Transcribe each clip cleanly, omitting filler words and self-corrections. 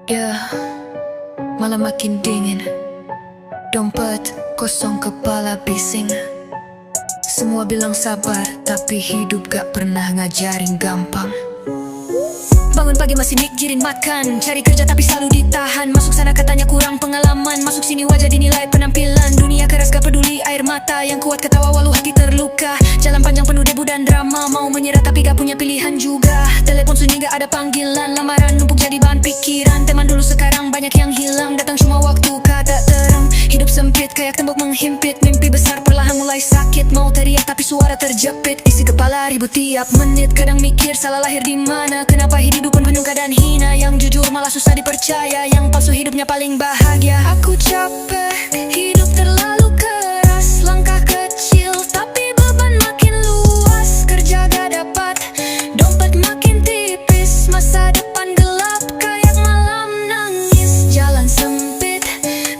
Ya, malam makin dingin. Dompet kosong, kepala bising. Semua bilang sabar, tapi hidup gak pernah ngajarin gampang. Bangun pagi masih mikirin makan, cari kerja tapi selalu ditahan. Masuk sana katanya kurang pengalaman, masuk sini wajah dinilai penampilan. Dunia keras gak peduli air mata, yang kuat ketawa walau hati terluka. Jalan panjang penuh debu dan drama, mau menyerah tapi gak punya pilihan juga. Telepon sunyi gak ada panggilan, lamaran numpuk jadi bahan pikiran. Teman dulu sekarang banyak yang hilang, datang cuma waktu kata terang. Hidup sempit kayak tembok menghimpit, mimpi besar perlahan mulai sakit. Mau teriak tapi suara terjepit, isi kepala ribut tiap menit. Kadang mikir salah lahir di mana, kenapa hidup pun penuh keadaan hina. Yang jujur malah susah dipercaya, yang palsu hidupnya paling bahagia. Aku capek, hidup terlalu keras. Langkah kecil tapi beban makin luas. Kerja gak dapat, dompet makin tipis. Masa depan gelap kayak malam nangis. Jalan sempit,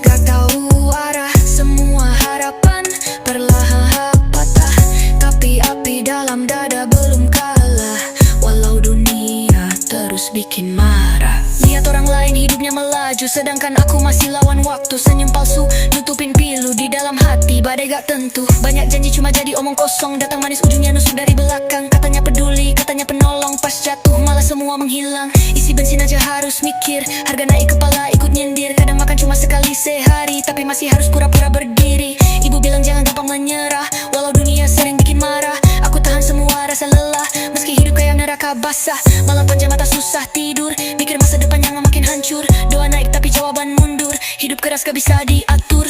gak tahu arah. Semua harapan perlahan patah, tapi api dalam dada belum kalah. Walau dunia terus bikin marah. Lihat orang lain hidupnya melaju, sedangkan aku masih lawan waktu. Senyum palsu nutupin pilu di dalam hati, badai gak tentu. Banyak janji cuma jadi omong kosong, datang manis ujungnya nusuk dari belakang. Katanya peduli, katanya penolong, pas jatuh malah semua menghilang. Isi bensin aja harus mikir, harga naik kepala ikut nyindir. Kadang makan cuma sekali sehari, tapi masih harus pura-pura berdiri. Ibu bilang jangan gampang menyerah, walau dunia sering bikin marah. Aku tahan semua rasa lelah, meski hidup kayak neraka basah. Malam panjang mata susah tidur, mikir masa depan yang makin hancur. Doa naik tapi jawaban mundur, hidup keras gak bisa diatur.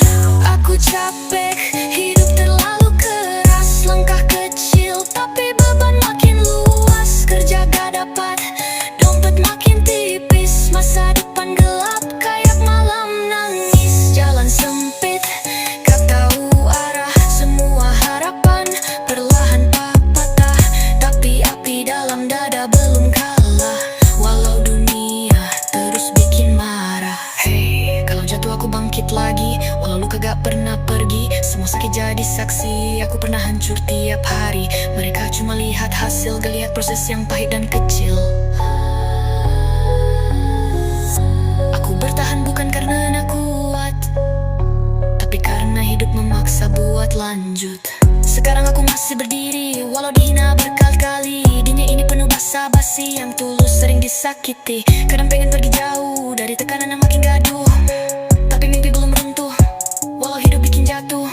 Aku capek, hidup terlalu keras. Langkah kecil tapi beban makin luas. Kerja gak dapat, dompet makin tipis. Masa depan gelap kayak malam nangis. Jalan sempit, gak tahu arah. Semua harapan perlahan patah, tapi api dalam dada belum kalah. Walau dunia terus bikin marah. Hey, kalau jatuh aku bangkit lagi, walau luka gak pernah pergi. Semua sakit jadi saksi, aku pernah hancur tiap hari. Mereka cuma lihat hasil, gak lihat proses yang pahit dan kecil. Aku bertahan bukan karena anak kuat, tapi karena hidup memaksa buat lanjut. Sekarang aku masih berdiri, walau dihina berkali-kali. Dunia ini penuh basa-basi, yang tulus sering disakiti. Kadang pengen pergi jauh dari tekanan yang makin gaduh, tapi mimpi belum runtuh, walau hidup bikin jatuh.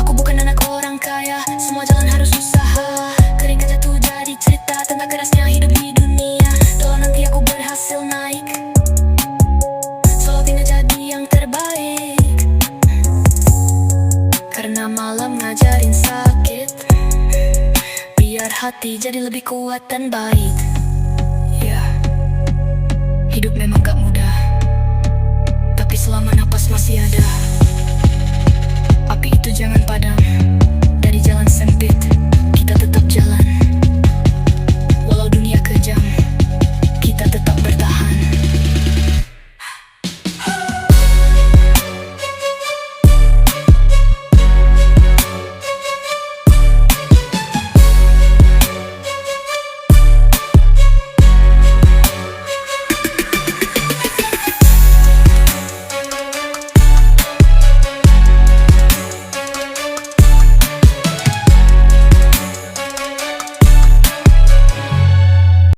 Aku bukan anak orang kaya, semua jalan harus usaha. Keringat jatuh jadi cerita tentang kerasnya hidup di dunia. Doa nanti aku berhasil naik, selalu jadi yang terbaik. Karena malam ngajarin sakit, biar hati jadi lebih kuat dan baik. Ya, hidup memang gak mudah, tapi selama napas masih ada, api itu jangan padam dari jalan sempit.